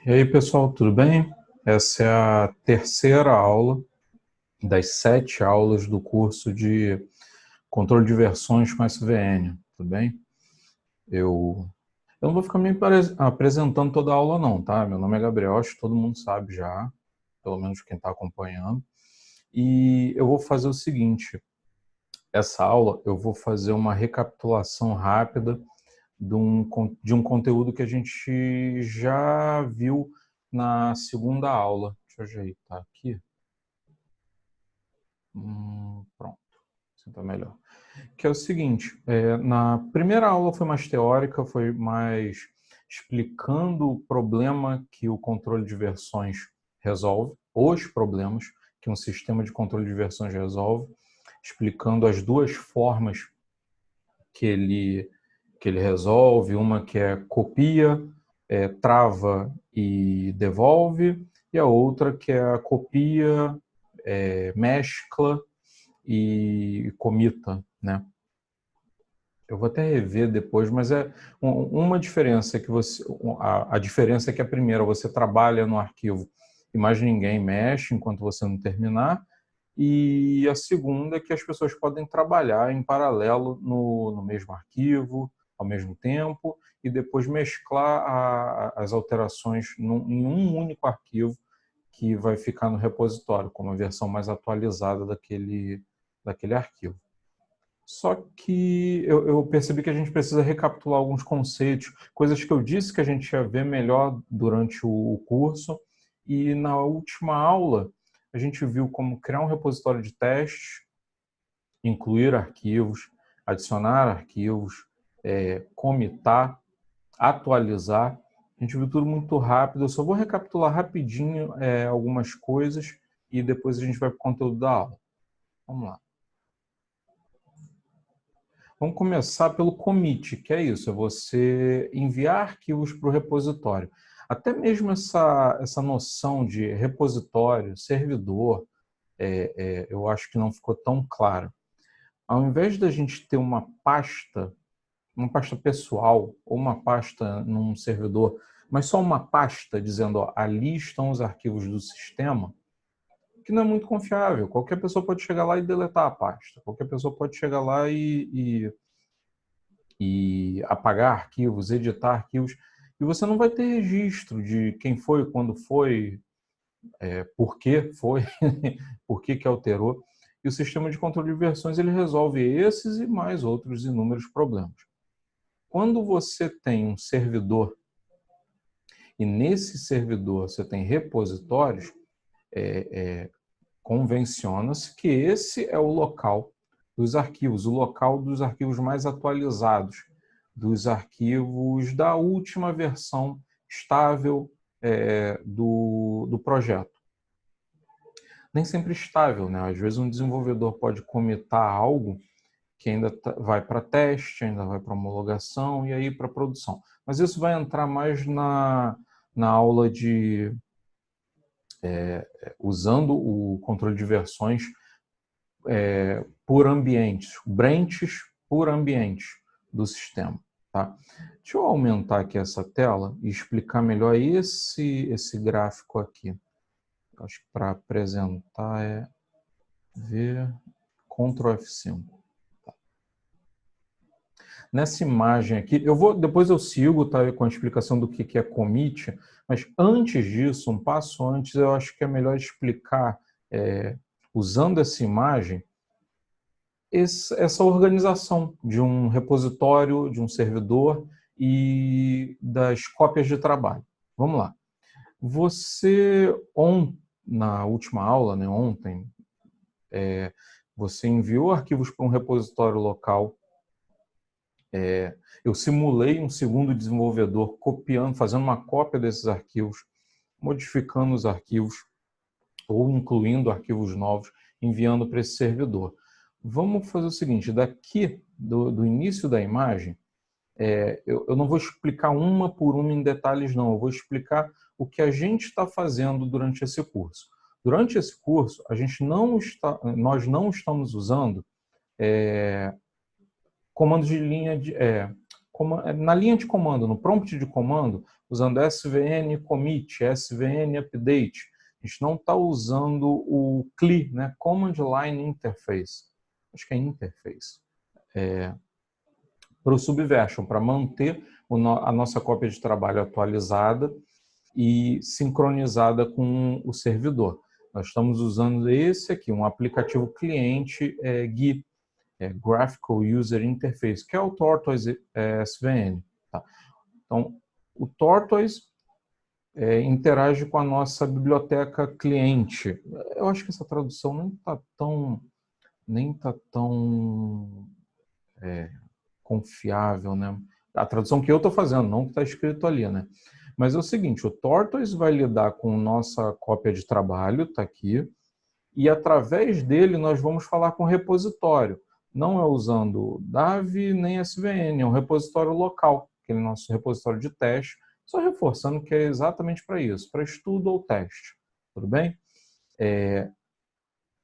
E aí, pessoal, tudo bem? Essa é a terceira aula das 7 aulas do curso de controle de versões com SVN, tudo bem? Eu não vou ficar me apresentando toda a aula não, tá? Meu nome é Gabriel, acho que todo mundo sabe já, pelo menos quem está acompanhando. E eu vou fazer o seguinte, essa aula eu vou fazer uma recapitulação rápida de um conteúdo que a gente já viu na segunda aula. Deixa eu ajeitar aqui. Pronto, assim está melhor. Que é o seguinte, na primeira aula foi mais teórica, foi mais explicando o problema que o controle de versões resolve, os problemas que um sistema de controle de versões resolve, explicando as duas formas que ele resolve, uma que é copia, trava e devolve, e a outra que é a copia, mescla e comita, né? Eu vou até rever depois, mas é uma diferença que a diferença é que a primeira você trabalha no arquivo e mais ninguém mexe enquanto você não terminar, e a segunda é que as pessoas podem trabalhar em paralelo no mesmo arquivo, ao mesmo tempo, e depois mesclar as alterações em um único arquivo que vai ficar no repositório, como a versão mais atualizada daquele arquivo. Só que eu percebi que a gente precisa recapitular alguns conceitos, coisas que eu disse que a gente ia ver melhor durante o curso, e na última aula a gente viu como criar um repositório de testes, incluir arquivos, adicionar arquivos, comitar, atualizar. A gente viu tudo muito rápido, eu só vou recapitular rapidinho algumas coisas e depois a gente vai para o conteúdo da aula. Vamos lá. Vamos começar pelo commit, que é isso, é você enviar arquivos para o repositório. Até mesmo essa noção de repositório, servidor, eu acho que não ficou tão claro. Ao invés da gente ter uma pasta pessoal ou uma pasta num servidor, mas só uma pasta dizendo, ó, ali estão os arquivos do sistema, que não é muito confiável. Qualquer pessoa pode chegar lá e deletar a pasta. Qualquer pessoa pode chegar lá e apagar arquivos, editar arquivos, e você não vai ter registro de quem foi, quando foi, por que foi, por que alterou. E o sistema de controle de versões ele resolve esses e mais outros inúmeros problemas. Quando você tem um servidor e nesse servidor você tem repositórios, convenciona-se que esse é o local dos arquivos, o local dos arquivos mais atualizados, dos arquivos da última versão estável do projeto. Nem sempre estável, né? Às vezes um desenvolvedor pode comitar algo que ainda vai para teste, ainda vai para homologação e aí para produção. Mas isso vai entrar mais na aula de usando o controle de versões por ambientes, branches por ambientes do sistema. Tá? Deixa eu aumentar aqui essa tela e explicar melhor esse gráfico aqui. Acho que para apresentar é ver Ctrl F5. Tá. Nessa imagem aqui, depois eu sigo, tá, com a explicação do que é commit, mas antes disso, um passo antes, eu acho que é melhor explicar, usando essa imagem, essa organização de um repositório, de um servidor e das cópias de trabalho. Vamos lá. Você, na última aula, né, ontem, você enviou arquivos para um repositório local. Eu simulei um segundo desenvolvedor copiando, fazendo uma cópia desses arquivos, modificando os arquivos ou incluindo arquivos novos, enviando para esse servidor. Vamos fazer o seguinte, daqui do início da imagem, eu não vou explicar uma por uma em detalhes, não. Eu vou explicar o que a gente está fazendo durante esse curso. Durante esse curso, nós não estamos usando comandos de linha na linha de comando, no prompt de comando, usando svn commit, svn update. A gente não está usando o CLI, né? Command Line Interface. Acho que é Interface. Para o Subversion, para manter a nossa cópia de trabalho atualizada e sincronizada com o servidor. Nós estamos usando esse aqui, um aplicativo cliente GUI, Graphical User Interface, que é o Tortoise SVN. Tá? Então, o Tortoise interage com a nossa biblioteca cliente. Eu acho que essa tradução nem tá tão confiável, né? A tradução que eu estou fazendo, não que está escrito ali, né? Mas é o seguinte, o Tortoise vai lidar com nossa cópia de trabalho, está aqui, e através dele nós vamos falar com o repositório. Não é usando DAV nem SVN, é um repositório local, aquele nosso repositório de teste, só reforçando que é exatamente para isso, para estudo ou teste. Tudo bem?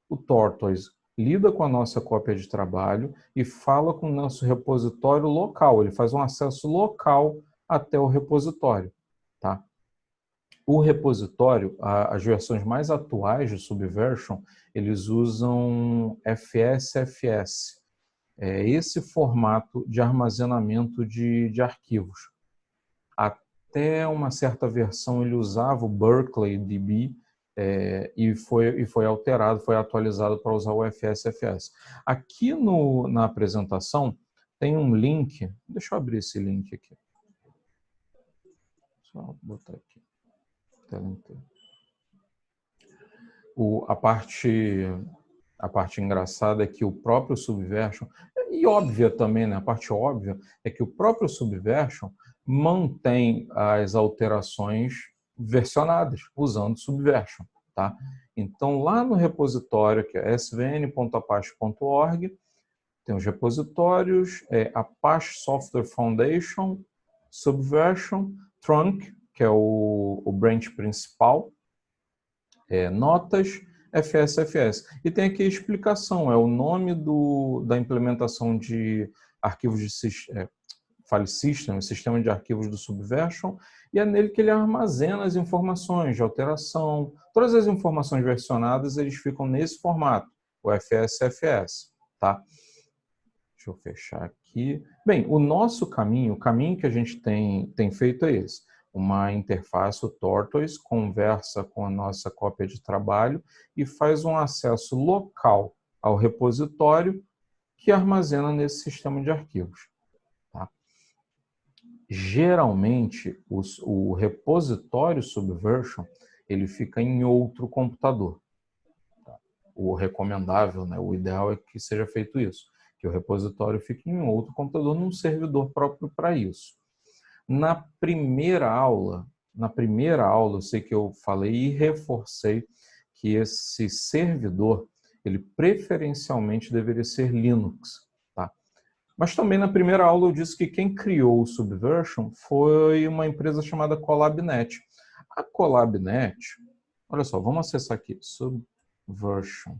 O Tortoise lida com a nossa cópia de trabalho e fala com o nosso repositório local. Ele faz um acesso local até o repositório. Tá? O repositório, as versões mais atuais de Subversion, eles usam FSFS. É esse formato de armazenamento de arquivos. Até uma certa versão ele usava o Berkeley DB e foi alterado, foi atualizado para usar o FSFS. Aqui na apresentação tem um link, deixa eu abrir esse link aqui. Só botar aqui. A parte engraçada é que o próprio Subversion, e óbvia também, né? A parte óbvia é que o próprio Subversion mantém as alterações versionadas usando Subversion. Tá? Então, lá no repositório, que é svn.apache.org, tem os repositórios, Apache Software Foundation, Subversion, Trunk, que é o branch principal, notas, FSFS. E tem aqui a explicação, é o nome da implementação de arquivos de file system, sistema de arquivos do Subversion, e é nele que ele armazena as informações de alteração. Todas as informações versionadas, eles ficam nesse formato, o FSFS. Tá? Deixa eu fechar aqui. Bem, o nosso caminho, o caminho que a gente tem feito é esse. Uma interface, o Tortoise, conversa com a nossa cópia de trabalho e faz um acesso local ao repositório que armazena nesse sistema de arquivos. Tá? Geralmente, o repositório Subversion ele fica em outro computador. Tá? O recomendável, né? O ideal é que seja feito isso, que o repositório fique em outro computador, num servidor próprio para isso. Na primeira aula, eu sei que eu falei e reforcei que esse servidor, ele preferencialmente deveria ser Linux. Tá? Mas também na primeira aula eu disse que quem criou o Subversion foi uma empresa chamada CollabNet. A CollabNet, olha só, vamos acessar aqui, Subversion.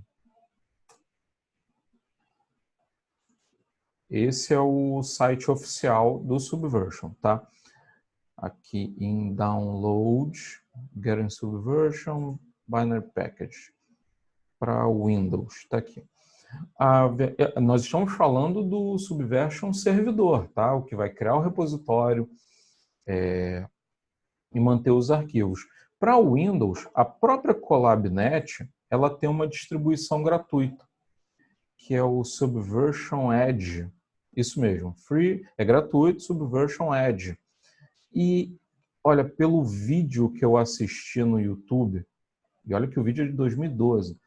Esse é o site oficial do Subversion, tá? Aqui em Download, Getting Subversion, Binary Package, para Windows, está aqui. Nós estamos falando do Subversion servidor, tá? O que vai criar o repositório e manter os arquivos. Para o Windows, a própria CollabNet, ela tem uma distribuição gratuita, que é o Subversion Edge. Isso mesmo, free, é gratuito, Subversion Edge. E, olha, pelo vídeo que eu assisti no YouTube, e olha que o vídeo é de 2012,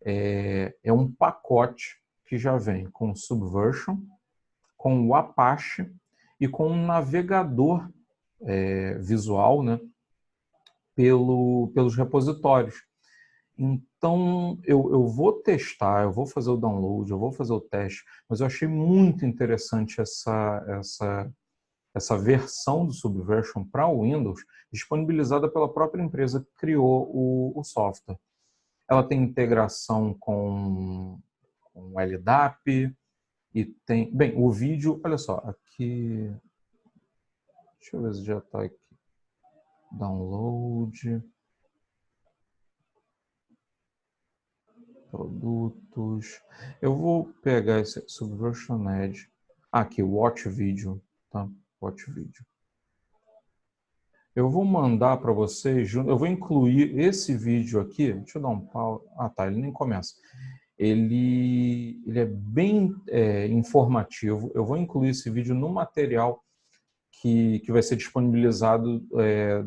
é um pacote que já vem com Subversion, com o Apache e com um navegador visual, né, pelos repositórios. Então, eu vou testar, eu vou fazer o download, eu vou fazer o teste, mas eu achei muito interessante essa versão do Subversion para o Windows, disponibilizada pela própria empresa que criou o software. Ela tem integração com o LDAP e tem... Bem, o vídeo, olha só, aqui Deixa eu ver se já está aqui. Download. Produtos. Eu vou pegar esse Subversion Edge. Aqui, Watch Video, tá? Watch Video. Eu vou mandar para vocês, eu vou incluir esse vídeo aqui. Deixa eu dar um pau. Ah, tá, ele nem começa. Ele é bem informativo. Eu vou incluir esse vídeo no material que vai ser disponibilizado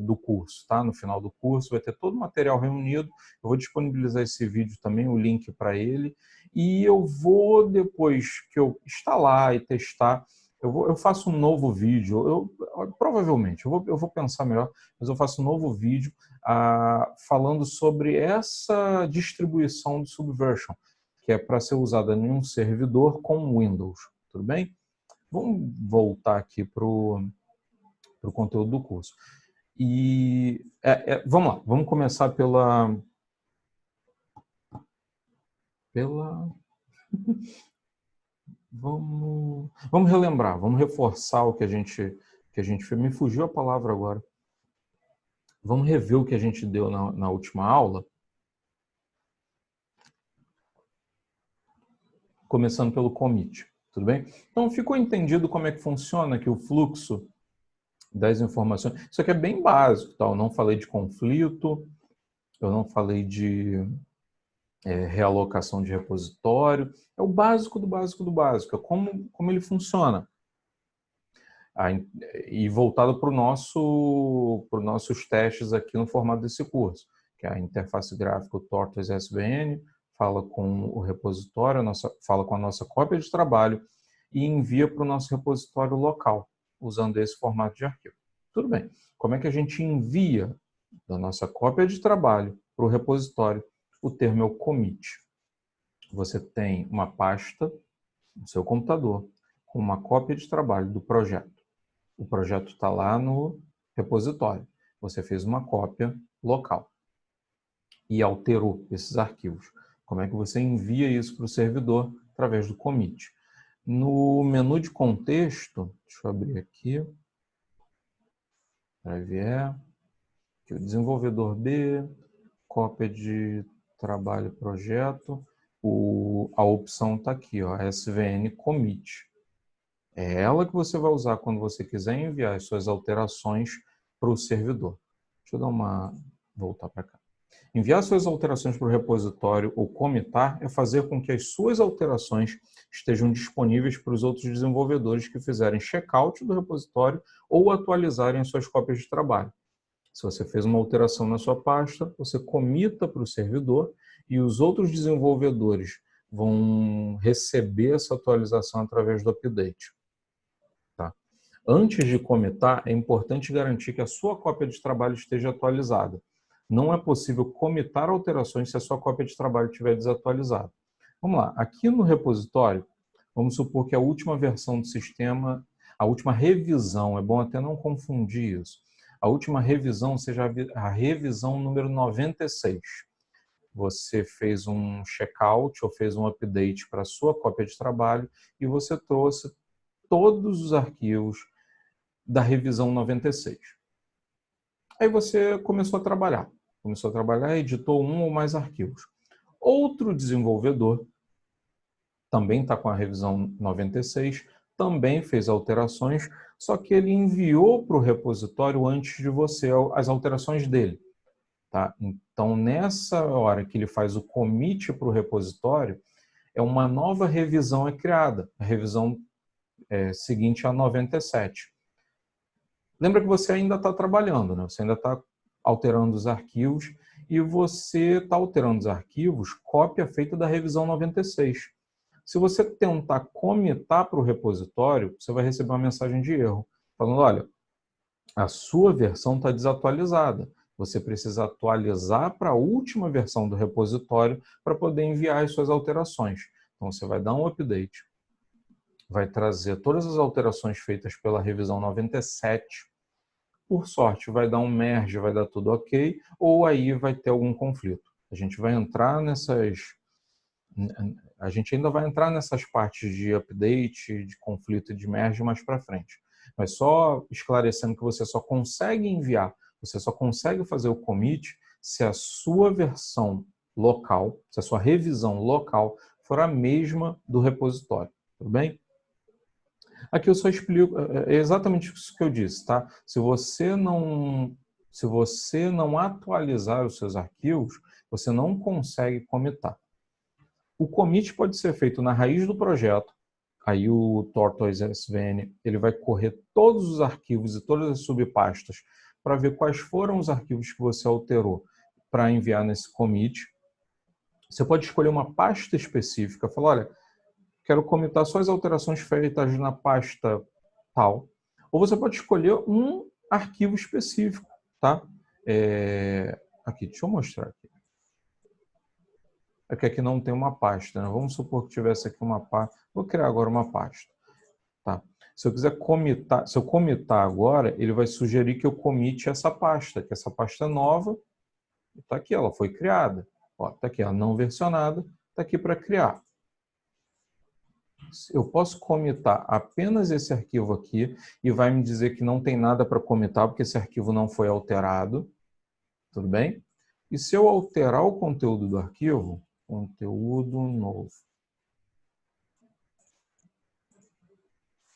do curso, tá? No final do curso vai ter todo o material reunido. Eu vou disponibilizar esse vídeo também, o link para ele. E eu vou, depois que eu instalar e testar, eu faço um novo vídeo. Provavelmente, eu vou pensar melhor, mas eu faço um novo vídeo falando sobre essa distribuição do Subversion, que é para ser usada em um servidor com Windows, tudo bem? Vamos voltar aqui para o conteúdo do curso. E vamos lá, vamos começar pela vamos relembrar, vamos reforçar o que a gente fez. Me fugiu a palavra agora. Vamos rever o que a gente deu na última aula. Começando pelo commit, tudo bem? Então, ficou entendido como é que funciona aqui o fluxo das informações? Isso aqui é bem básico, tá? Eu não falei de conflito, eu não falei de realocação de repositório. É o básico do básico do básico, é como ele funciona. E voltado para os nossos testes aqui no formato desse curso, que é a interface gráfica, o Tortoise SVN, fala com o repositório, fala com a nossa cópia de trabalho e envia para o nosso repositório local, usando esse formato de arquivo. Tudo bem. Como é que a gente envia da nossa cópia de trabalho para o repositório? O termo é o commit. Você tem uma pasta no seu computador com uma cópia de trabalho do projeto. O projeto está lá no repositório. Você fez uma cópia local e alterou esses arquivos. Como é que você envia isso para o servidor? Através do commit. No menu de contexto, deixa eu abrir aqui, Drive o desenvolvedor B, cópia de trabalho projeto, a opção está aqui, ó, SVN commit. É ela que você vai usar quando você quiser enviar as suas alterações para o servidor. Deixa eu voltar para cá. Enviar suas alterações para o repositório ou commitar é fazer com que as suas alterações estejam disponíveis para os outros desenvolvedores que fizerem checkout do repositório ou atualizarem as suas cópias de trabalho. Se você fez uma alteração na sua pasta, você commita para o servidor e os outros desenvolvedores vão receber essa atualização através do update. Tá? Antes de commitar, é importante garantir que a sua cópia de trabalho esteja atualizada. Não é possível commitar alterações se a sua cópia de trabalho estiver desatualizada. Vamos lá, aqui no repositório, vamos supor que a última versão do sistema, a última revisão, é bom até não confundir isso, a última revisão seja a revisão número 96. Você fez um checkout ou fez um update para a sua cópia de trabalho e você trouxe todos os arquivos da revisão 96. Aí você começou a trabalhar, editou um ou mais arquivos. Outro desenvolvedor também está com a revisão 96, também fez alterações, só que ele enviou para o repositório antes de você as alterações dele. Tá? Então, nessa hora que ele faz o commit para o repositório, uma nova revisão é criada, a revisão seguinte à 97. Lembra que você ainda está trabalhando, né? Você ainda está alterando os arquivos e você está alterando os arquivos cópia feita da revisão 96. Se você tentar commitar para o repositório, você vai receber uma mensagem de erro, falando, olha, a sua versão está desatualizada. Você precisa atualizar para a última versão do repositório para poder enviar as suas alterações. Então, você vai dar um update, vai trazer todas as alterações feitas pela revisão 97. Por sorte, vai dar um merge, vai dar tudo ok, ou aí vai ter algum conflito. A gente ainda vai entrar nessas partes de update, de conflito e de merge mais para frente. Mas só esclarecendo que você só consegue enviar, você só consegue fazer o commit se a sua versão local, se a sua revisão local for a mesma do repositório, tudo bem? Aqui eu só explico, é exatamente isso que eu disse, tá? Se você não atualizar os seus arquivos, você não consegue comitar. O commit pode ser feito na raiz do projeto, aí o Tortoise SVN ele vai correr todos os arquivos e todas as subpastas para ver quais foram os arquivos que você alterou para enviar nesse commit. Você pode escolher uma pasta específica, falar, olha, quero comitar só as alterações feitas na pasta tal. Ou você pode escolher um arquivo específico, tá? Aqui, deixa eu mostrar aqui. É que aqui não tem uma pasta, né? Vamos supor que tivesse aqui uma pasta. Vou criar agora uma pasta, tá? Se eu quiser comitar, se eu comitar agora, ele vai sugerir que eu comite essa pasta, que essa pasta é nova, está aqui, ela foi criada. Está aqui, ela não versionada, está aqui para criar. Eu posso comitar apenas esse arquivo aqui e vai me dizer que não tem nada para comitar porque esse arquivo não foi alterado. Tudo bem? E se eu alterar o conteúdo do arquivo, conteúdo novo.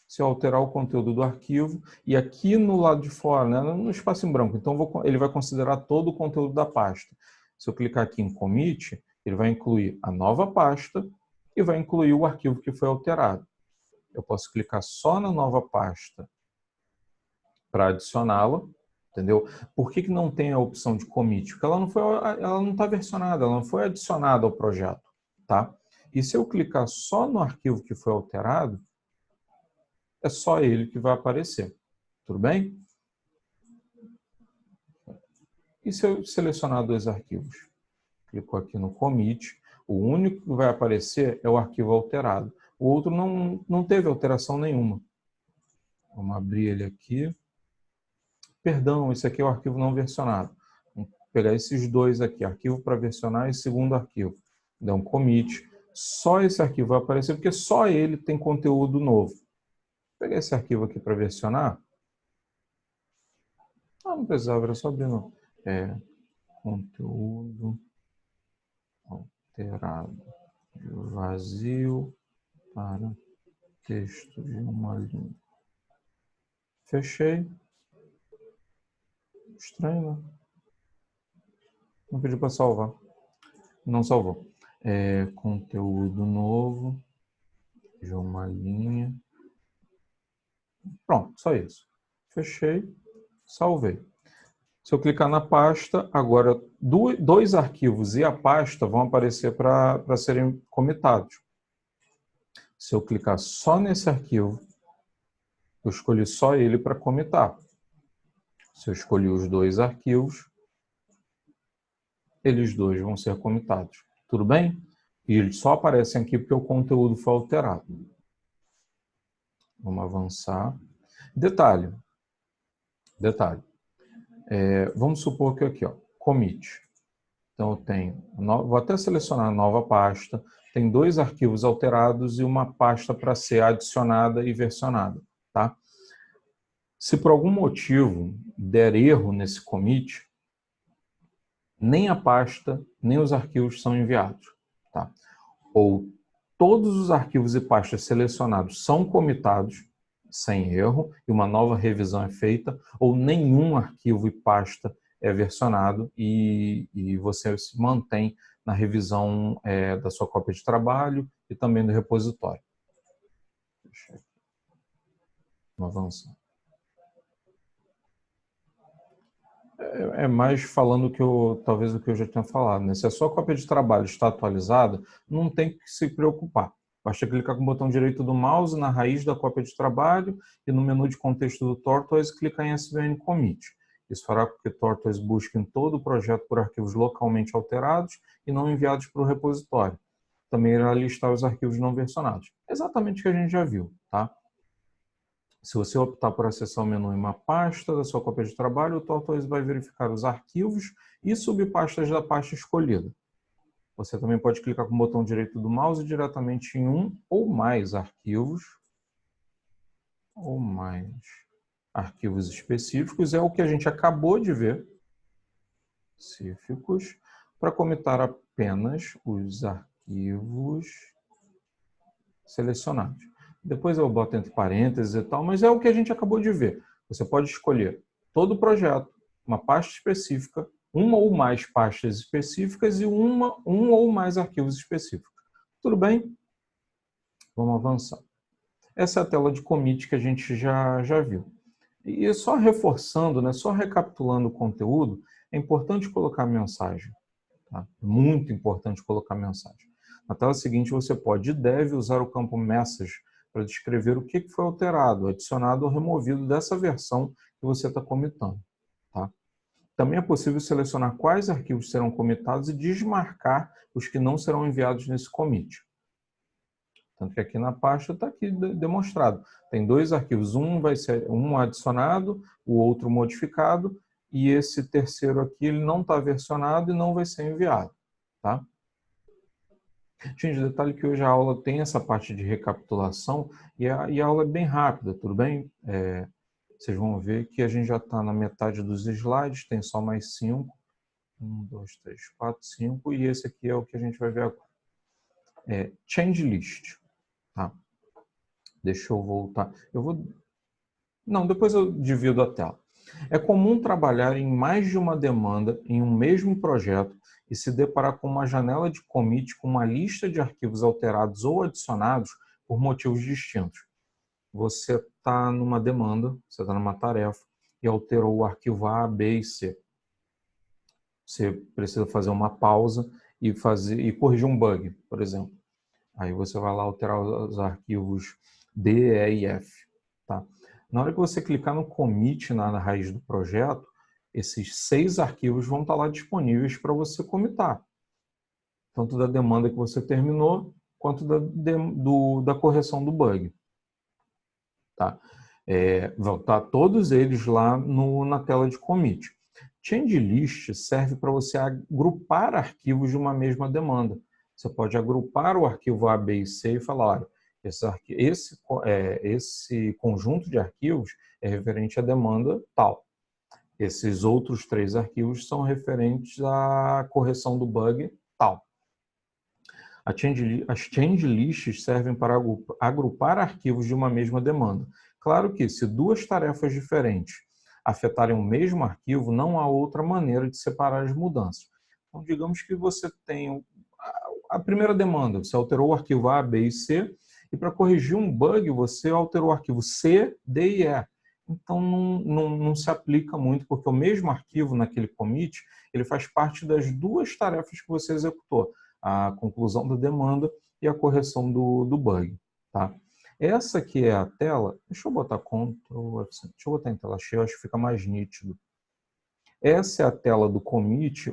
Se eu alterar o conteúdo do arquivo, e aqui no lado de fora, né, no espaço em branco, então ele vai considerar todo o conteúdo da pasta. Se eu clicar aqui em Commit, ele vai incluir a nova pasta e vai incluir o arquivo que foi alterado. Eu posso clicar só na nova pasta para adicioná-la, entendeu? Por que não tem a opção de commit? Porque ela não está versionada, ela não foi adicionada ao projeto, tá? E se eu clicar só no arquivo que foi alterado, é só ele que vai aparecer, tudo bem? E se eu selecionar dois arquivos? Clico aqui no commit, o único que vai aparecer é o arquivo alterado. O outro não teve alteração nenhuma. Vamos abrir ele aqui. Perdão, esse aqui é o arquivo não versionado. Vamos pegar esses dois aqui, arquivo para versionar e segundo arquivo. Dá um commit. Só esse arquivo vai aparecer porque só ele tem conteúdo novo. Vou pegar esse arquivo aqui para versionar. Não precisava, era só abrir no... conteúdo alterado de vazio para texto de uma linha. Fechei. Estranho, né? Não pediu para salvar. Não salvou. Conteúdo novo de uma linha. Pronto, só isso. Fechei, salvei. Se eu clicar na pasta, agora dois arquivos e a pasta vão aparecer para serem comitados. Se eu clicar só nesse arquivo, eu escolhi só ele para comitar. Se eu escolhi os dois arquivos, eles dois vão ser comitados. Tudo bem? E eles só aparecem aqui porque o conteúdo foi alterado. Vamos avançar. Detalhe. Vamos supor que aqui, ó, commit. Então eu tenho, vou até selecionar a nova pasta, tem dois arquivos alterados e uma pasta para ser adicionada e versionada, tá? Se por algum motivo der erro nesse commit, nem a pasta, nem os arquivos são enviados, tá? Ou todos os arquivos e pastas selecionados são comitados sem erro e uma nova revisão é feita, ou nenhum arquivo e pasta é versionado e você se mantém na revisão da sua cópia de trabalho e também do repositório. Deixa eu aqui. Vamos avançar. É mais falando que talvez o que eu já tinha falado, né? Se a sua cópia de trabalho está atualizada, não tem que se preocupar. Basta clicar com o botão direito do mouse na raiz da cópia de trabalho e no menu de contexto do Tortoise clicar em SVN Commit. Isso fará com que o Tortoise busque em todo o projeto por arquivos localmente alterados e não enviados para o repositório. Também irá listar os arquivos não versionados. Exatamente o que a gente já viu, tá? Se você optar por acessar o menu em uma pasta da sua cópia de trabalho, o Tortoise vai verificar os arquivos e subpastas da pasta escolhida. Você também pode clicar com o botão direito do mouse diretamente em um ou mais arquivos. Ou mais arquivos específicos é o que a gente acabou de ver, específicos, para comitar apenas os arquivos selecionados. Depois eu boto entre parênteses e tal, mas é o que a gente acabou de ver. Você pode escolher todo o projeto, uma pasta específica, uma ou mais pastas específicas e um ou mais arquivos específicos. Tudo bem? Vamos avançar. Essa é a tela de commit que a gente já viu. E só reforçando, né, só recapitulando o conteúdo, é importante colocar mensagem. Tá? Muito importante colocar mensagem. Na tela seguinte, você pode e deve usar o campo message para descrever o que foi alterado, adicionado ou removido dessa versão que você está comitando. Tá? Também é possível selecionar quais arquivos serão comitados e desmarcar os que não serão enviados nesse commit. Tanto que aqui na pasta está aqui demonstrado. Tem dois arquivos, um vai ser um adicionado, o outro modificado, e esse terceiro aqui ele não está versionado e não vai ser enviado. Tá? Gente, detalhe que hoje a aula tem essa parte de recapitulação e a aula é bem rápida, tudo bem? Vocês vão ver que a gente já está na metade dos slides, tem só mais 5. 1, 2, 3, 4, 5, e esse aqui é o que a gente vai ver agora. Change list. Tá? Deixa eu voltar. Não, depois eu divido a tela. É comum trabalhar em mais de uma demanda em um mesmo projeto e se deparar com uma janela de commit com uma lista de arquivos alterados ou adicionados por motivos distintos. Você está numa demanda, você está numa tarefa e alterou o arquivo A, B e C. Você precisa fazer uma pausa e corrigir um bug, por exemplo. Aí você vai lá alterar os arquivos D, E e F. Tá? Na hora que você clicar no commit na raiz do projeto, esses 6 arquivos vão estar lá disponíveis para você comitar. Tanto da demanda que você terminou, quanto da correção do bug. Tá? Vão estar todos eles lá na tela de commit. Change list serve para você agrupar arquivos de uma mesma demanda. Você pode agrupar o arquivo A, B e C e falar, olha, esse conjunto de arquivos é referente à demanda tal. Esses outros 3 arquivos são referentes à correção do bug tal. As change lists servem para agrupar arquivos de uma mesma demanda. Claro que, se 2 tarefas diferentes afetarem o mesmo arquivo, não há outra maneira de separar as mudanças. Então, digamos que você tem a primeira demanda, você alterou o arquivo A, B e C, e para corrigir um bug, você alterou o arquivo C, D e E. Então, não se aplica muito, porque o mesmo arquivo naquele commit, ele faz parte das 2 tarefas que você executou, a conclusão da demanda e a correção do bug. Tá? Essa aqui é a tela, deixa eu botar Ctrl F, deixa eu botar em tela cheia, acho que fica mais nítido. Essa é a tela do commit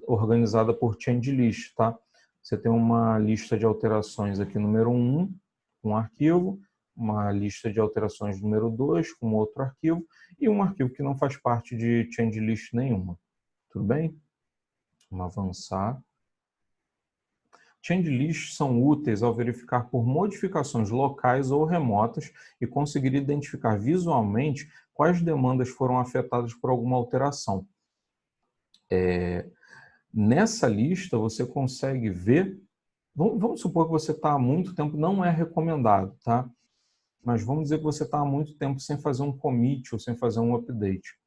organizada por change list, tá? Você tem uma lista de alterações aqui, número 1, um arquivo, uma lista de alterações número 2, com outro arquivo, e um arquivo que não faz parte de change list nenhuma. Tudo bem? Vamos avançar. Change lists são úteis ao verificar por modificações locais ou remotas e conseguir identificar visualmente quais demandas foram afetadas por alguma alteração. Nessa lista, você consegue ver... Vamos supor que você está há muito tempo, não é recomendado, tá? Mas vamos dizer que você está há muito tempo sem fazer um commit ou sem fazer um update.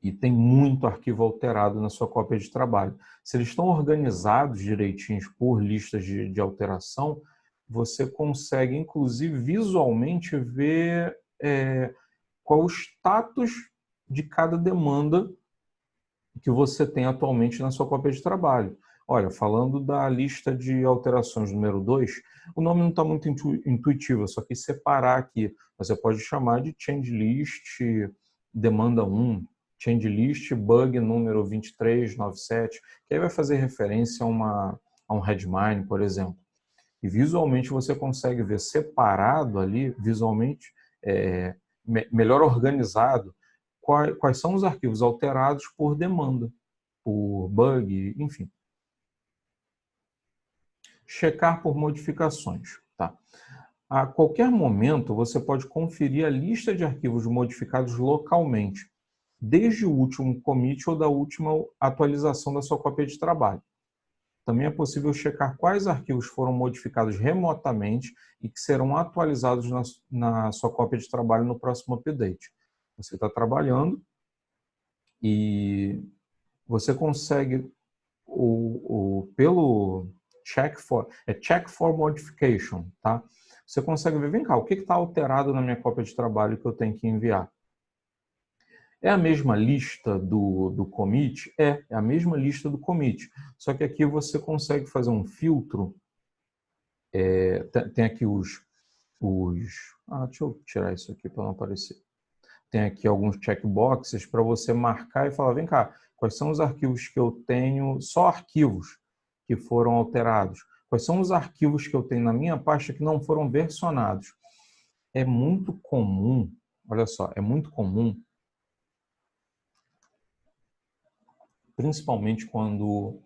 E tem muito arquivo alterado na sua cópia de trabalho. Se eles estão organizados direitinhos por listas de alteração, você consegue, inclusive, visualmente ver qual o status de cada demanda que você tem atualmente na sua cópia de trabalho. Olha, falando da lista de alterações número 2, o nome não está muito intuitivo, só que separar aqui. Você pode chamar de change list demanda 1, change list bug número 2397, que aí vai fazer referência a um Redmine, por exemplo. E visualmente você consegue ver separado ali, visualmente, melhor organizado, quais são os arquivos alterados por demanda, por bug, enfim. Checar por modificações. Tá? A qualquer momento, você pode conferir a lista de arquivos modificados localmente, desde o último commit ou da última atualização da sua cópia de trabalho. Também é possível checar quais arquivos foram modificados remotamente e que serão atualizados na sua cópia de trabalho no próximo update. Você está trabalhando e você consegue, pelo check for modification, tá? Você consegue ver, vem cá, o que está alterado na minha cópia de trabalho que eu tenho que enviar? É a mesma lista do commit? É a mesma lista do commit. Só que aqui você consegue fazer um filtro. Tem aqui deixa eu tirar isso aqui para não aparecer. Tem aqui alguns checkboxes para você marcar e falar, vem cá, quais são os arquivos que eu tenho, só arquivos que foram alterados? Quais são os arquivos que eu tenho na minha pasta que não foram versionados? É muito comum, olha só, é muito comum, principalmente quando,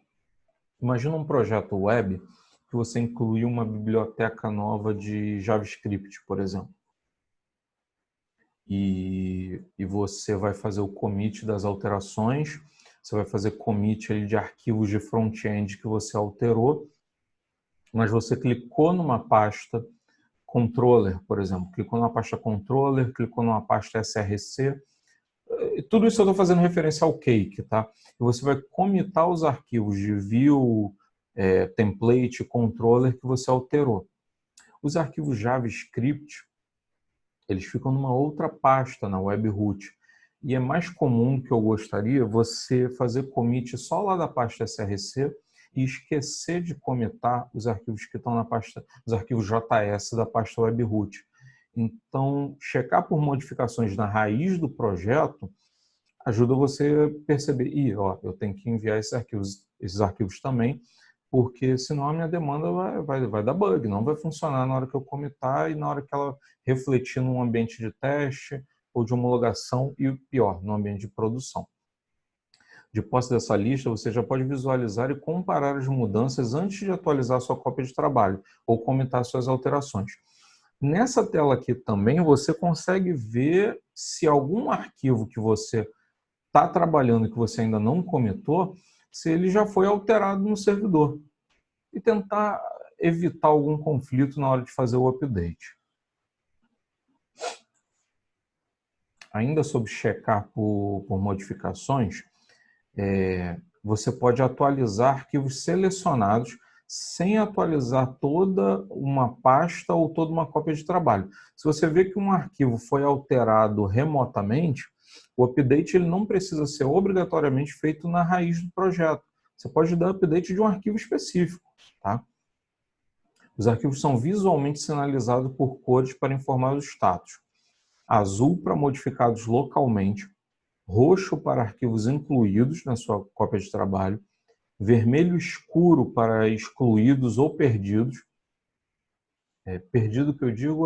imagina um projeto web que você inclui uma biblioteca nova de JavaScript, por exemplo. E você vai fazer o commit das alterações, você vai fazer commit ali de arquivos de front-end que você alterou, mas você clicou numa pasta controller, por exemplo, clicou numa pasta controller, clicou numa pasta SRC, tudo isso eu estou fazendo referência ao Cake, tá? E você vai commitar os arquivos de view, template, controller que você alterou. Os arquivos JavaScript, eles ficam numa outra pasta na webroot. E é mais comum que eu gostaria você fazer commit só lá da pasta SRC e esquecer de commitar os arquivos que estão na pasta, os arquivos JS da pasta webroot. Então, checar por modificações na raiz do projeto ajuda você a perceber, eu tenho que enviar esses arquivos também, porque senão a minha demanda vai dar bug, não vai funcionar na hora que eu commitar e na hora que ela refletir num ambiente de teste ou de homologação e, pior, no ambiente de produção. De posse dessa lista, você já pode visualizar e comparar as mudanças antes de atualizar a sua cópia de trabalho ou commitar suas alterações. Nessa tela aqui também você consegue ver se algum arquivo que você está trabalhando e que você ainda não commitou, se ele já foi alterado no servidor. E tentar evitar algum conflito na hora de fazer o update. Ainda sobre checar por modificações, você pode atualizar arquivos selecionados sem atualizar toda uma pasta ou toda uma cópia de trabalho. Se você vê que um arquivo foi alterado remotamente, o update ele não precisa ser obrigatoriamente feito na raiz do projeto. Você pode dar update de um arquivo específico, tá? Os arquivos são visualmente sinalizados por cores para informar o status. Azul para modificados localmente, roxo para arquivos incluídos na sua cópia de trabalho, vermelho escuro para excluídos ou perdidos. Perdido que eu digo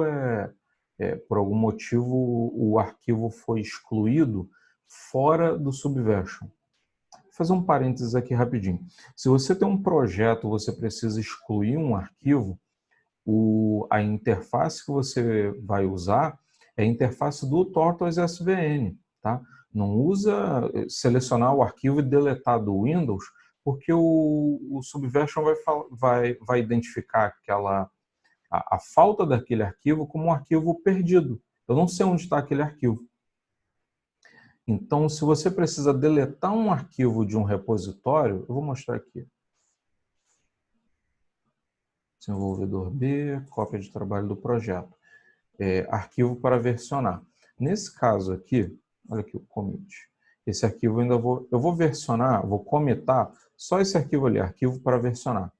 por algum motivo o arquivo foi excluído fora do Subversion. Vou fazer um parênteses aqui rapidinho. Se você tem um projeto, você precisa excluir um arquivo, a interface que você vai usar é a interface do Tortoise SVN, tá? Não usa selecionar o arquivo e deletar do Windows, porque o Subversion vai identificar a falta daquele arquivo como um arquivo perdido. Eu não sei onde está aquele arquivo. Então, se você precisa deletar um arquivo de um repositório, eu vou mostrar aqui. Desenvolvedor B, cópia de trabalho do projeto. Arquivo para versionar. Nesse caso aqui, olha aqui o commit. Esse arquivo eu vou versionar, vou commitar só esse arquivo ali, arquivo para versionar.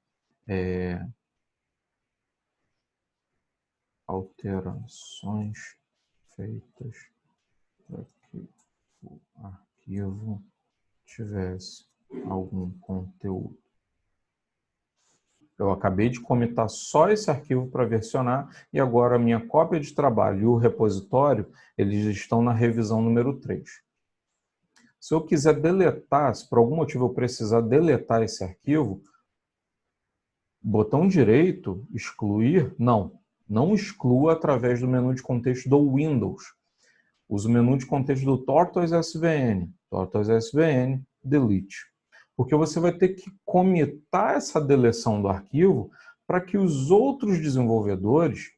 Alterações feitas para que o arquivo tivesse algum conteúdo. Eu acabei de commitar só esse arquivo para versionar e agora a minha cópia de trabalho e o repositório, eles estão na revisão número 3. Se eu quiser deletar, se por algum motivo eu precisar deletar esse arquivo, botão direito, excluir, não. Não exclua através do menu de contexto do Windows. Use o menu de contexto do Tortoise SVN. Tortoise SVN, delete. Porque você vai ter que comitar essa deleção do arquivo para que os outros desenvolvedores,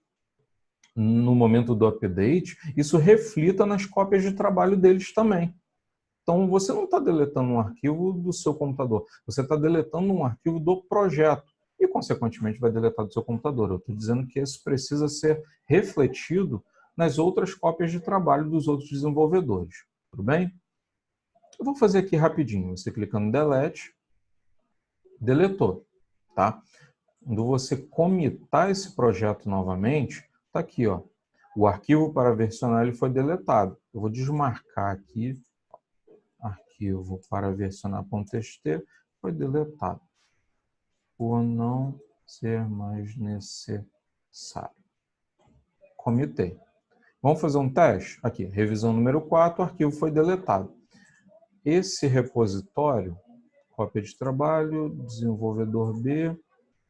no momento do update, isso reflita nas cópias de trabalho deles também. Então, você não está deletando um arquivo do seu computador, você está deletando um arquivo do projeto e, consequentemente, vai deletar do seu computador. Eu estou dizendo que isso precisa ser refletido nas outras cópias de trabalho dos outros desenvolvedores. Tudo bem? Eu vou fazer aqui rapidinho. Você clicando em Delete, deletou. Tá? Quando você comitar esse projeto novamente, está aqui, ó. O arquivo para versionar ele foi deletado. Eu vou desmarcar aqui. Arquivo para versionar.txt foi deletado por não ser mais necessário. Comitei. Vamos fazer um teste? Aqui, revisão número 4, o arquivo foi deletado. Esse repositório, cópia de trabalho, desenvolvedor B,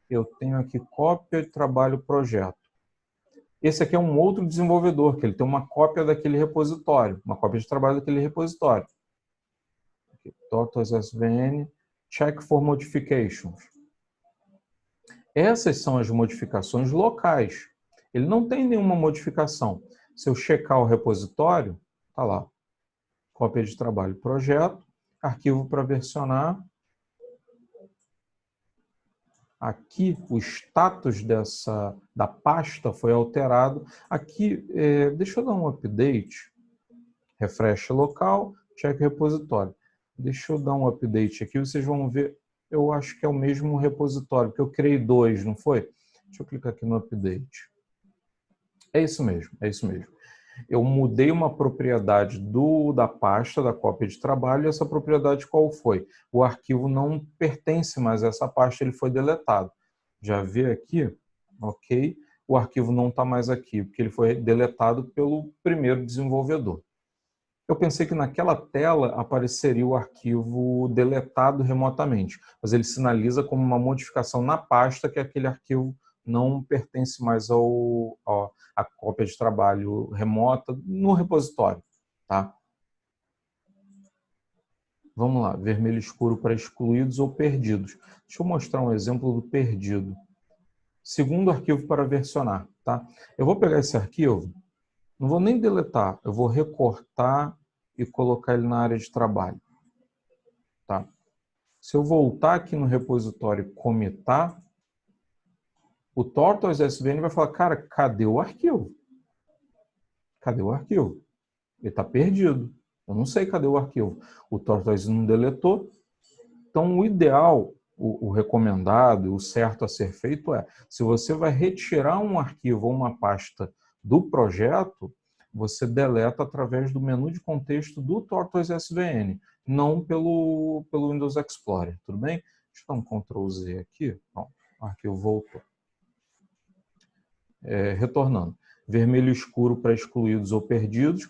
eu tenho aqui cópia de trabalho projeto. Esse aqui é um outro desenvolvedor, que ele tem uma cópia daquele repositório, uma cópia de trabalho daquele repositório. Tortoise SVN, check for modifications. Essas são as modificações locais. Ele não tem nenhuma modificação. Se eu checar o repositório, está lá. Cópia de trabalho projeto, arquivo para versionar. Aqui o status da pasta foi alterado. Aqui, deixa eu dar um update. Refresh local, check repositório. Deixa eu dar um update aqui, vocês vão ver, eu acho que é o mesmo repositório, porque eu criei 2, não foi? Deixa eu clicar aqui no update. É isso mesmo, é isso mesmo. Eu mudei uma propriedade da pasta, da cópia de trabalho, e essa propriedade qual foi? O arquivo não pertence mais a essa pasta, ele foi deletado. Já vê aqui, ok? O arquivo não está mais aqui, porque ele foi deletado pelo primeiro desenvolvedor. Eu pensei que naquela tela apareceria o arquivo deletado remotamente, mas ele sinaliza como uma modificação na pasta que aquele arquivo não pertence mais à cópia de trabalho remota no repositório. Tá? Vamos lá, vermelho escuro para excluídos ou perdidos. Deixa eu mostrar um exemplo do perdido. Segundo arquivo para versionar. Tá? Eu vou pegar esse arquivo, não vou nem deletar, eu vou recortar e colocar ele na área de trabalho. Tá? Se eu voltar aqui no repositório e comitar, o Tortoise SVN vai falar, cara, cadê o arquivo? Cadê o arquivo? Ele está perdido. Eu não sei cadê o arquivo. O Tortoise não deletou. Então, o ideal, o recomendado, o certo a ser feito é, se você vai retirar um arquivo ou uma pasta do projeto, você deleta através do menu de contexto do Tortoise SVN, não pelo Windows Explorer, tudo bem? Deixa eu dar um Ctrl Z aqui. Pronto, o arquivo voltou. Retornando. Vermelho escuro para excluídos ou perdidos,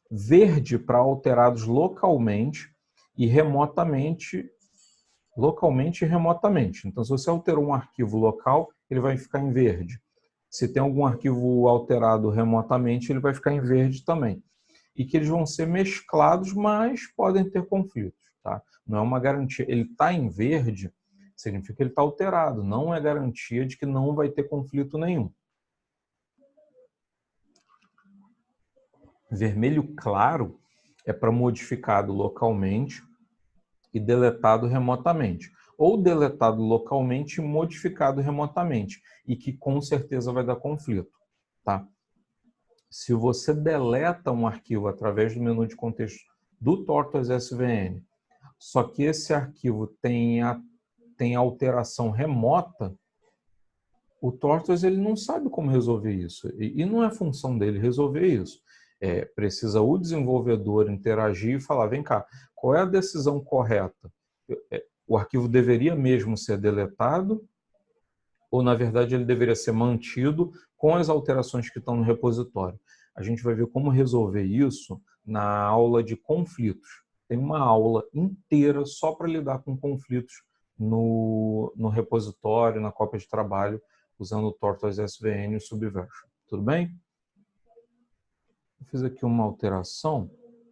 verde para alterados localmente e remotamente. Localmente e remotamente. Então, se você alterou um arquivo local, ele vai ficar em verde. Se tem algum arquivo alterado remotamente, ele vai ficar em verde também. E que eles vão ser mesclados, mas podem ter conflitos. Tá? Não é uma garantia. Ele está em verde, significa que ele está alterado. Não é garantia de que não vai ter conflito nenhum. Vermelho claro é para modificado localmente e deletado remotamente. Ou deletado localmente e modificado remotamente. E que com certeza vai dar conflito. Tá? Se você deleta um arquivo através do menu de contexto do Tortoise SVN, só que esse arquivo tem alteração remota, o Tortoise ele não sabe como resolver isso. E não é função dele resolver isso. Precisa o desenvolvedor interagir e falar, vem cá, qual é a decisão correta? O arquivo deveria mesmo ser deletado ou, na verdade, ele deveria ser mantido com as alterações que estão no repositório? A gente vai ver como resolver isso na aula de conflitos. Tem uma aula inteira só para lidar com conflitos no repositório, na cópia de trabalho usando o Tortoise SVN e o Subversion. Tudo bem? Eu fiz aqui uma alteração,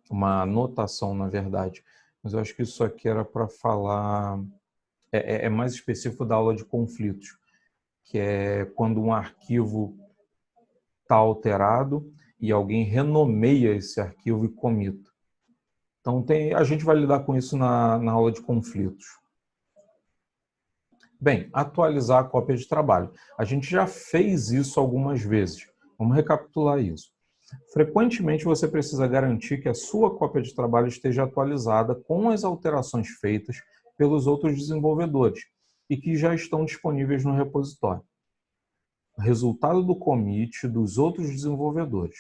uma anotação, na verdade, mas eu acho que isso aqui era para falar, é mais específico da aula de conflitos, que é quando um arquivo está alterado e alguém renomeia esse arquivo e comita. Então, a gente vai lidar com isso na aula de conflitos. Bem, atualizar a cópia de trabalho. A gente já fez isso algumas vezes. Vamos recapitular isso. Frequentemente, você precisa garantir que a sua cópia de trabalho esteja atualizada com as alterações feitas pelos outros desenvolvedores e que já estão disponíveis no repositório. Resultado do commit dos outros desenvolvedores.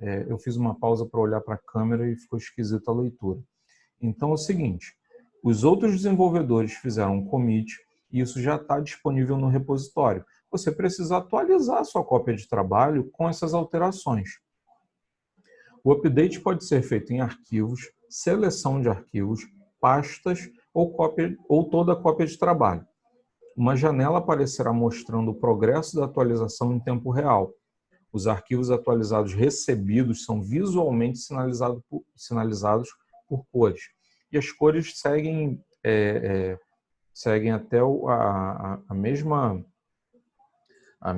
Eu fiz uma pausa para olhar para a câmera e ficou esquisita a leitura. Então é o seguinte, os outros desenvolvedores fizeram um commit e isso já está disponível no repositório. Você precisa atualizar a sua cópia de trabalho com essas alterações. O update pode ser feito em arquivos, seleção de arquivos, pastas ou toda a cópia de trabalho. Uma janela aparecerá mostrando o progresso da atualização em tempo real. Os arquivos atualizados recebidos são visualmente sinalizados por cores. E as cores seguem até a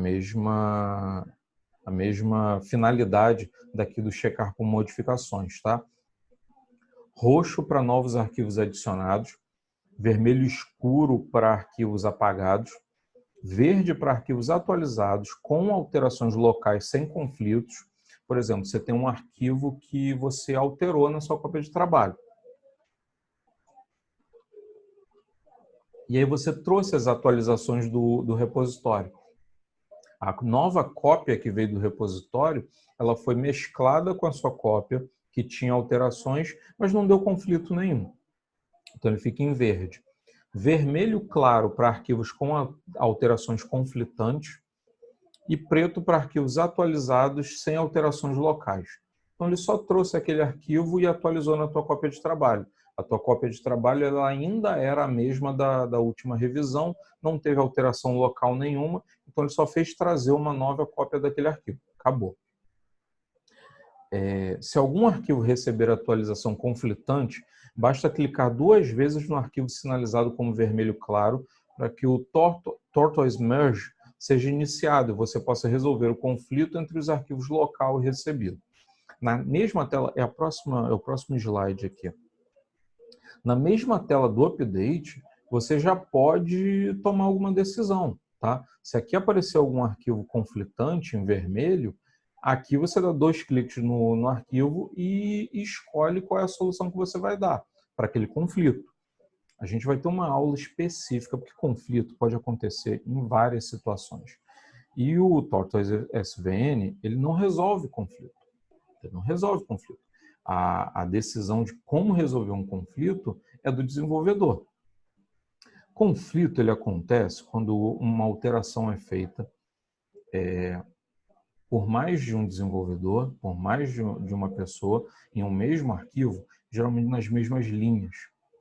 mesma finalidade daqui do checar com modificações, tá? Roxo para novos arquivos adicionados, vermelho escuro para arquivos apagados, verde para arquivos atualizados com alterações locais sem conflitos. Por exemplo, você tem um arquivo que você alterou na sua cópia de trabalho. E aí você trouxe as atualizações do repositório. A nova cópia que veio do repositório, ela foi mesclada com a sua cópia, que tinha alterações, mas não deu conflito nenhum. Então ele fica em verde. Vermelho claro para arquivos com alterações conflitantes e preto para arquivos atualizados sem alterações locais. Então ele só trouxe aquele arquivo e atualizou na tua cópia de trabalho. A tua cópia de trabalho ela ainda era a mesma da última revisão, não teve alteração local nenhuma, então ele só fez trazer uma nova cópia daquele arquivo. Acabou. Se algum arquivo receber atualização conflitante, basta clicar 2 vezes no arquivo sinalizado como vermelho claro para que o Tortoise Merge seja iniciado e você possa resolver o conflito entre os arquivos local e recebido. Na mesma tela, é o próximo slide aqui. Na mesma tela do update, você já pode tomar alguma decisão, tá? Se aqui aparecer algum arquivo conflitante em vermelho, aqui você dá 2 cliques no arquivo e escolhe qual é a solução que você vai dar para aquele conflito. A gente vai ter uma aula específica, porque conflito pode acontecer em várias situações. E o Tortoise SVN, ele não resolve conflito. Ele não resolve conflito. A decisão de como resolver um conflito é do desenvolvedor. Conflito ele acontece quando uma alteração é feita por mais de um desenvolvedor, por mais de uma pessoa, em um mesmo arquivo, geralmente nas mesmas linhas.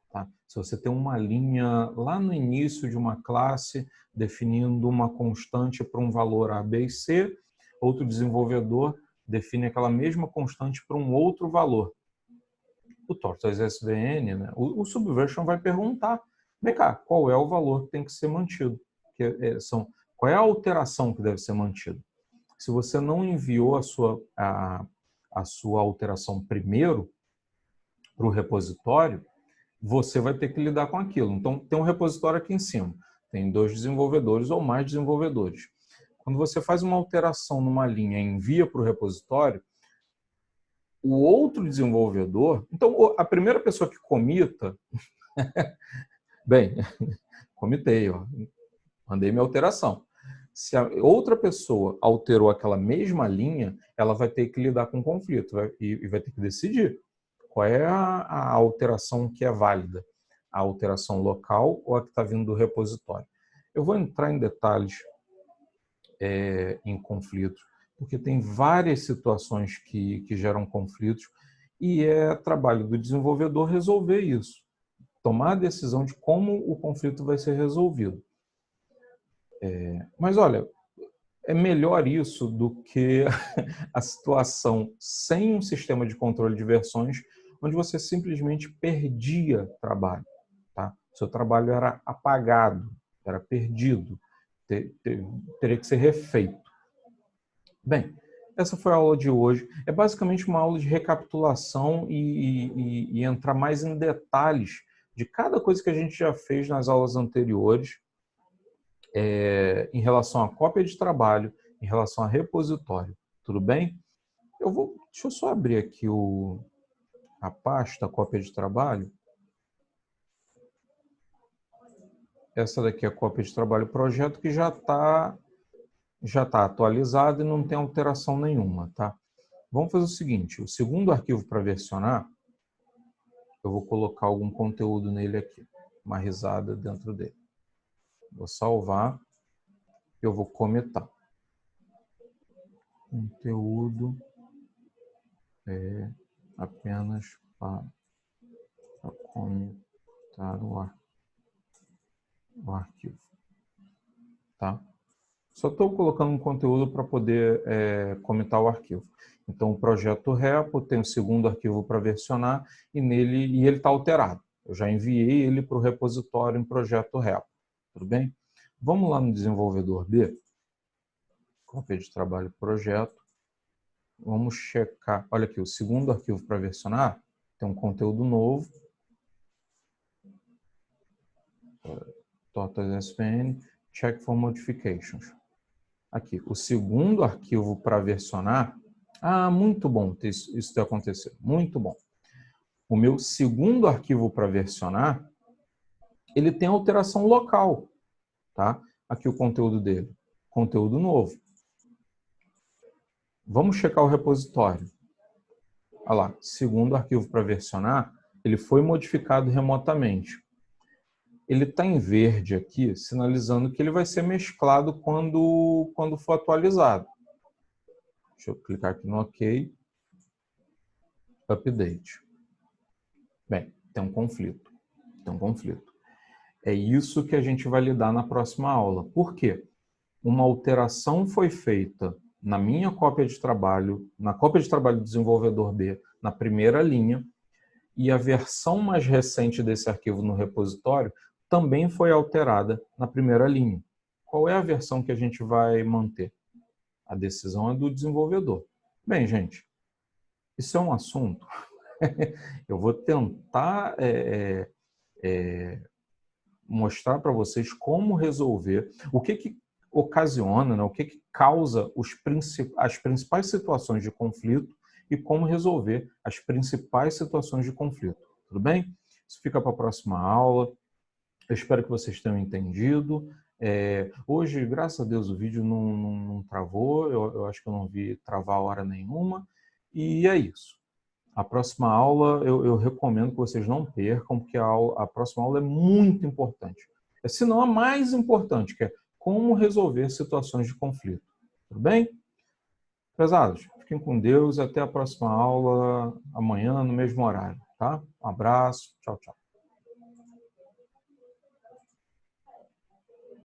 Tá? Se você tem uma linha lá no início de uma classe, definindo uma constante para um valor A, B e C, outro desenvolvedor define aquela mesma constante para um outro valor. O Tortoise SVN, né, o Subversion vai perguntar, vem cá, qual é o valor que tem que ser mantido? Qual é a alteração que deve ser mantida? Se você não enviou a sua alteração primeiro para o repositório, você vai ter que lidar com aquilo. Então, tem um repositório aqui em cima. Tem 2 desenvolvedores ou mais desenvolvedores. Quando você faz uma alteração numa linha e envia para o repositório, o outro desenvolvedor... Então, a primeira pessoa que comita... Bem, comitei, ó, mandei minha alteração. Se a outra pessoa alterou aquela mesma linha, ela vai ter que lidar com o conflito e vai ter que decidir qual é a alteração que é válida, a alteração local ou a que está vindo do repositório. Eu vou entrar em detalhes em conflitos, porque tem várias situações que geram conflitos e é trabalho do desenvolvedor resolver isso, tomar a decisão de como o conflito vai ser resolvido. Mas olha, é melhor isso do que a situação sem um sistema de controle de versões, onde você simplesmente perdia trabalho. Tá? Seu trabalho era apagado, era perdido, teria que ser refeito. Bem, essa foi a aula de hoje. É basicamente uma aula de recapitulação e entrar mais em detalhes de cada coisa que a gente já fez nas aulas anteriores, em relação à cópia de trabalho, em relação a repositório. Tudo bem? Deixa eu só abrir aqui a pasta cópia de trabalho. Essa daqui é a cópia de trabalho projeto que já tá atualizada e não tem alteração nenhuma, tá? Vamos fazer o seguinte, o segundo arquivo para versionar, eu vou colocar algum conteúdo nele aqui, uma risada dentro dele. Vou salvar, eu vou comitar. Conteúdo é apenas para comitar o arquivo, tá? Só estou colocando um conteúdo para poder comitar o arquivo. Então, o projeto repo tem o segundo arquivo para versionar e ele está alterado. Eu já enviei ele para o repositório em projeto repo. Tudo bem? Vamos lá no desenvolvedor B. Cópia de trabalho projeto. Vamos checar. Olha aqui, o segundo arquivo para versionar tem um conteúdo novo. .svn, check for modifications. Aqui, o segundo arquivo para versionar. Ah, muito bom isso ter acontecido. Muito bom. O meu segundo arquivo para versionar, ele tem alteração local, tá? Aqui o conteúdo dele. Conteúdo novo. Vamos checar o repositório. Olha lá, segundo arquivo para versionar, ele foi modificado remotamente. Ele está em verde aqui, sinalizando que ele vai ser mesclado quando for atualizado. Deixa eu clicar aqui no OK. Update. Bem, tem um conflito. É isso que a gente vai lidar na próxima aula. Por quê? Uma alteração foi feita na minha cópia de trabalho, na cópia de trabalho do desenvolvedor B, na primeira linha, e a versão mais recente desse arquivo no repositório também foi alterada na primeira linha. Qual é a versão que a gente vai manter? A decisão é do desenvolvedor. Bem, gente, isso é um assunto. Eu vou tentar mostrar para vocês como resolver, o que ocasiona, né, o que causa as principais situações de conflito e como resolver as principais situações de conflito. Tudo bem? Isso fica para a próxima aula. Eu espero que vocês tenham entendido. Hoje, graças a Deus, o vídeo não travou. Eu acho que eu não vi travar hora nenhuma. E é isso. A próxima aula eu recomendo que vocês não percam, porque a próxima aula é muito importante. Se não a mais importante, que é como resolver situações de conflito. Tudo bem? Prezados, fiquem com Deus e até a próxima aula amanhã no mesmo horário. Tá? Um abraço. Tchau, tchau.